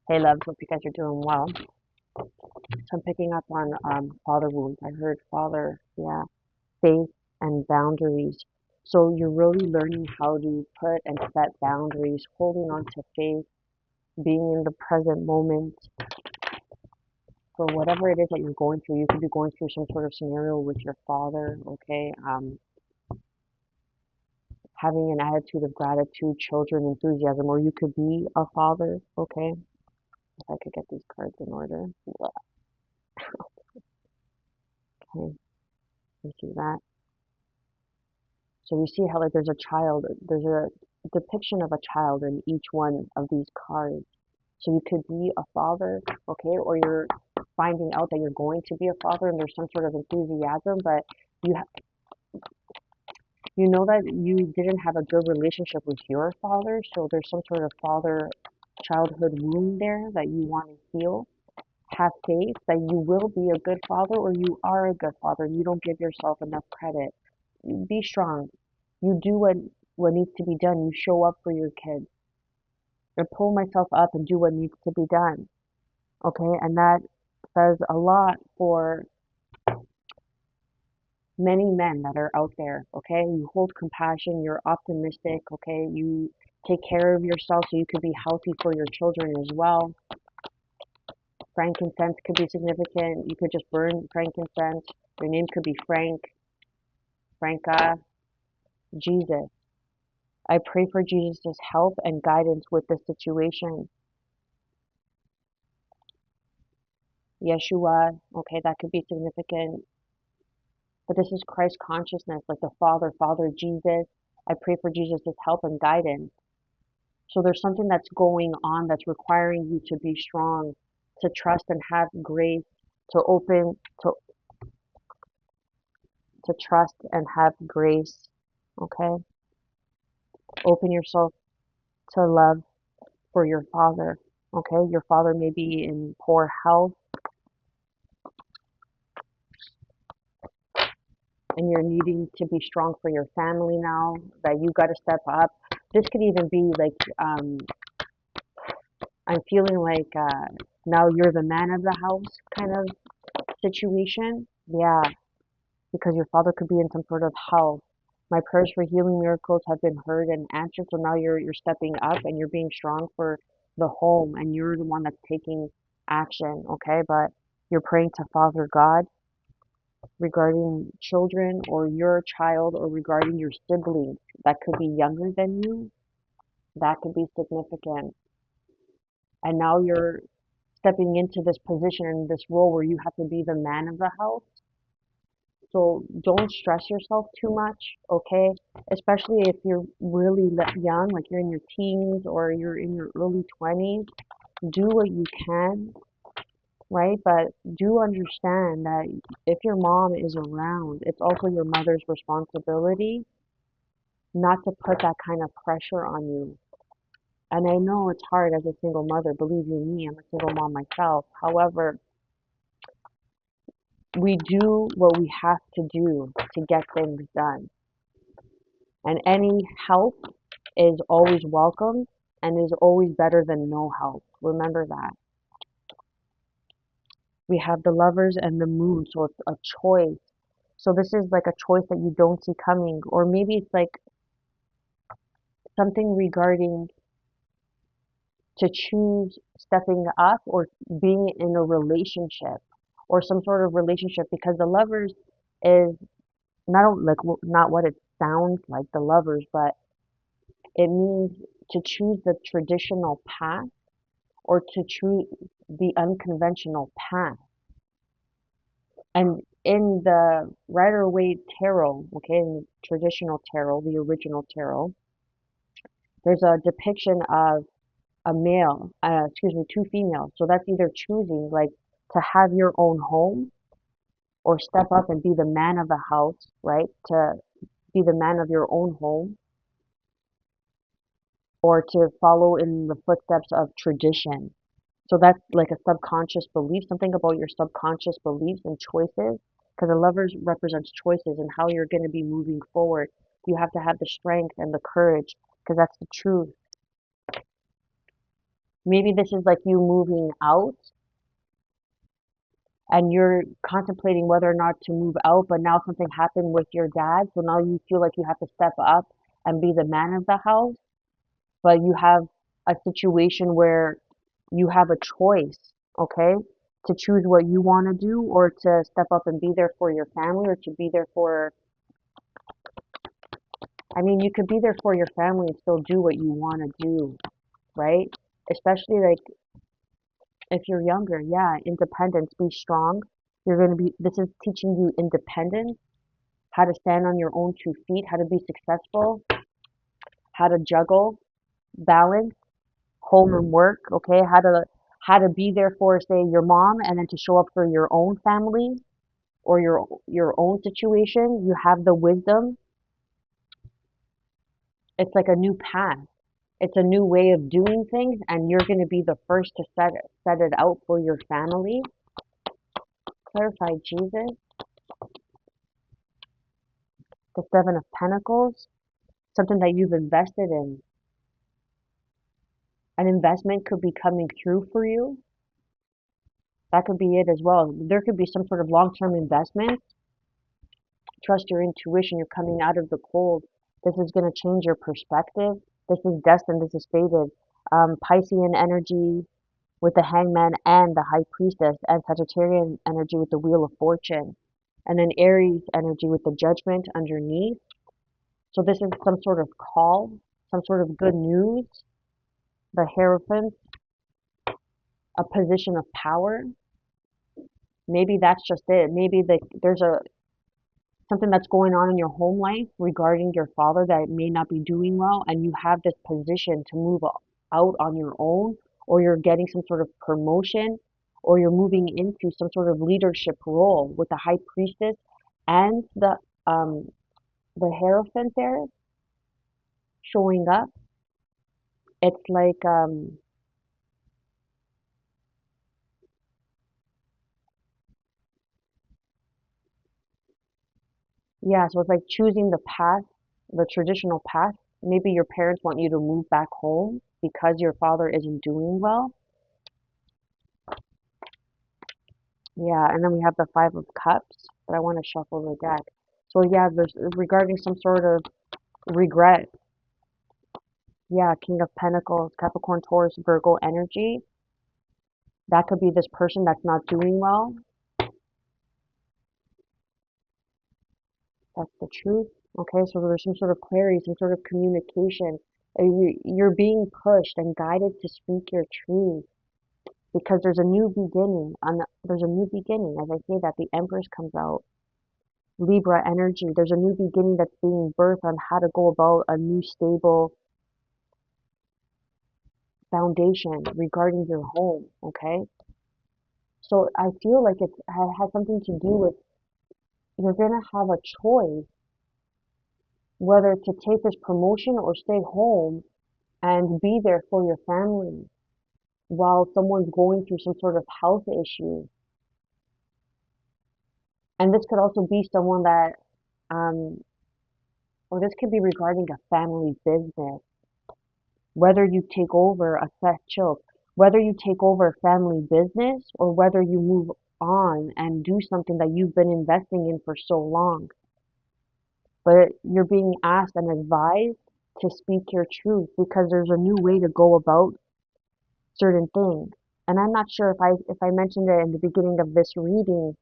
Hey, loves, hope you guys are doing well. So I'm picking up on father wounds. I heard father, yeah, faith and boundaries. So you're really learning how to put and set boundaries, holding on to faith, being in the present moment for whatever it is that you're going through. You could be going through some sort of scenario with your father, okay? Having an attitude of gratitude, children, enthusiasm, or you could be a father, okay? If I could get these cards in order. Yeah, okay, you see that. So you see how like there's a depiction of a child in each one of these cards. So you could be a father, okay, or you're finding out that you're going to be a father and there's some sort of enthusiasm, but you you know that you didn't have a good relationship with your father, so there's some sort of father childhood wound there that you want to heal. Have faith that you will be a good father or you are a good father. You don't give yourself enough credit. Be strong. You do what needs to be done. You show up for your kids. I pull myself up and do what needs to be done. Okay, and that says a lot for many men that are out there. Okay, you hold compassion. You're optimistic. Okay, you take care of yourself so you could be healthy for your children as well. Frankincense could be significant. You could just burn frankincense. Your name could be Frank, Franca, Jesus. I pray for Jesus' help and guidance with this situation. Yeshua, okay, that could be significant. But this is Christ consciousness, like the Father Jesus. I pray for Jesus' help and guidance. So there's something that's going on that's requiring you to be strong, to trust and have grace, to open, to trust and have grace. Okay? Open yourself to love for your father. Okay? Your father may be in poor health and you're needing to be strong for your family now, that you got to step up. This could even be like, I'm feeling like now you're the man of the house kind of situation. Yeah, because your father could be in some sort of health. My prayers for healing miracles have been heard and answered. So now you're stepping up and you're being strong for the home and you're the one that's taking action, okay? But you're praying to Father God regarding children or your child or regarding your siblings that could be younger than you. That could be significant. And now you're stepping into this position and this role where you have to be the man of the house. So don't stress yourself too much, okay? Especially if you're really young, like you're in your teens or you're in your early 20s. Do what you can, right? But do understand that if your mom is around, it's also your mother's responsibility not to put that kind of pressure on you. And I know it's hard as a single mother, believe you me, I'm a single mom myself. However, we do what we have to do to get things done. And any help is always welcome and is always better than no help. Remember that. We have the lovers and the moon, so it's a choice. So this is like a choice that you don't see coming, or maybe it's like something regarding to choose stepping up or being in a relationship or some sort of relationship because the lovers is not like not what it sounds like the lovers, but it means to choose the traditional path or to choose the unconventional path. And in the Rider Waite tarot, okay, in the traditional tarot, the original tarot, there's a depiction of a male, two females. So that's either choosing like to have your own home or step up and be the man of the house, right? To be the man of your own home or to follow in the footsteps of tradition. So that's like a subconscious belief, something about your subconscious beliefs and choices. Because the lovers represents choices and how you're going to be moving forward. You have to have the strength and the courage because that's the truth. Maybe this is like you moving out and you're contemplating whether or not to move out, but now something happened with your dad, so now you feel like you have to step up and be the man of the house, but you have a situation where you have a choice, okay, to choose what you want to do or to step up and be there for your family or to be there for, I mean, you could be there for your family and still do what you want to do, right? Especially like if you're younger, yeah, independence, be strong. You're going to be, this is teaching you independence, how to stand on your own 2 feet, how to be successful, how to juggle, balance, home and work, okay? How to be there for, say, your mom and then to show up for your own family or your own situation. You have the wisdom. It's like a new path. It's a new way of doing things, and you're going to be the first to set it out for your family. Clarify Jesus, the Seven of Pentacles, something that you've invested in. An investment could be coming through for you. That could be it as well. There could be some sort of long-term investment. Trust your intuition. You're coming out of the cold. This is going to change your perspective. This is destined. This is fated. Piscean energy with the Hangman and the High Priestess, and Sagittarian energy with the Wheel of Fortune, and then Aries energy with the Judgment underneath. So this is some sort of call, some sort of good news. The Hierophant, a position of power. Maybe that's just it. Maybe there's a something that's going on in your home life regarding your father that may not be doing well, and you have this position to move out on your own, or you're getting some sort of promotion, or you're moving into some sort of leadership role with the High Priestess and um the Hierophant there showing up. It's like yeah, so it's like choosing the path, the traditional path. Maybe your parents want you to move back home because your father isn't doing well. Yeah, and then we have the Five of Cups, but I want to shuffle the deck. So yeah, there's regarding some sort of regret. Yeah, King of Pentacles, Capricorn, Taurus, Virgo energy. That could be this person that's not doing well. That's the truth. Okay, so there's some sort of clarity, some sort of communication. You're being pushed and guided to speak your truth because there's a new beginning. There's a new beginning. As I say that, the Empress comes out. Libra energy. There's a new beginning that's being birthed on how to go about a new stable foundation regarding your home. Okay, so I feel like it has something to do with you're gonna have a choice whether to take this promotion or stay home and be there for your family while someone's going through some sort of health issue. And this could also be someone that, um, or this could be regarding a family business. Whether you take over a set choke, whether you take over a family business or whether you move on and do something that you've been investing in for so long. But you're being asked and advised to speak your truth because there's a new way to go about certain things. And I'm not sure if I mentioned it in the beginning of this reading,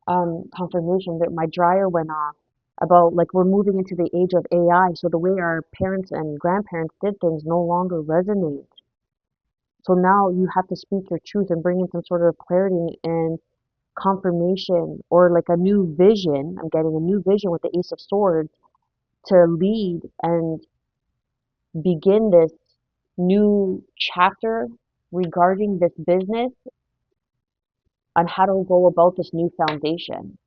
confirmation that my dryer went off about like we're moving into the age of AI, so the way our parents and grandparents did things no longer resonates. So now you have to speak your truth and bring in some sort of clarity and confirmation or like a new vision. I'm getting a new vision with the Ace of Swords to lead and begin this new chapter regarding this business on how to go about this new foundation.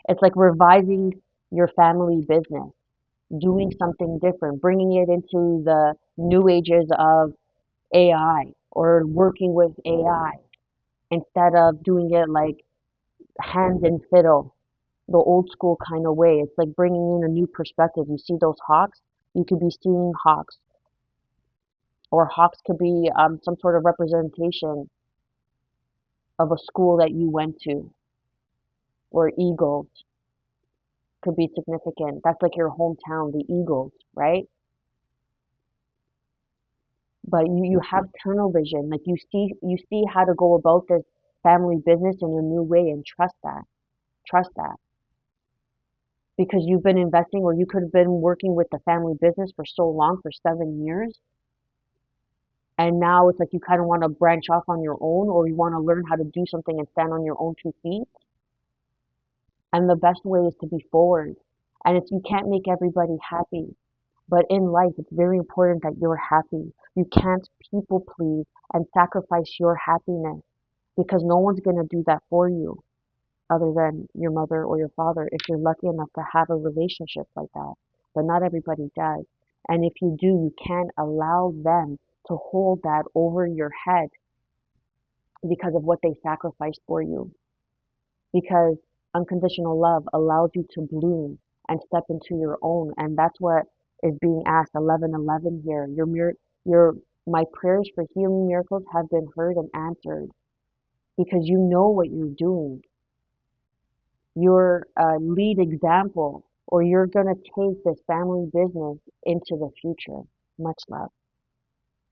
It's like revising your family business, doing something different, bringing it into the new ages of AI or working with AI instead of doing it like hand and fiddle, the old school kind of way. It's like bringing in a new perspective. You see those hawks? You could be seeing hawks Or hawks could be some sort of representation of a school that you went to. Or eagles could be significant. That's like your hometown, the Eagles, right? But you have tunnel vision. Like you see how to go about this family business in a new way, and trust that. Trust that. Because you've been investing, or you could have been working with the family business for so long, for 7 years, and now it's like you kind of want to branch off on your own, or you want to learn how to do something and stand on your own 2 feet. And the best way is to be forward. And it's, you can't make everybody happy. But in life, it's very important that you're happy. You can't people please and sacrifice your happiness, because no one's going to do that for you other than your mother or your father, if you're lucky enough to have a relationship like that. But not everybody does. And if you do, you can't allow them to hold that over your head because of what they sacrificed for you. Because unconditional love allows you to bloom and step into your own. And that's what is being asked. 1111 here. Your my prayers for healing miracles have been heard and answered, because you know what you're doing. You're a lead example, or you're going to take this family business into the future. Much love.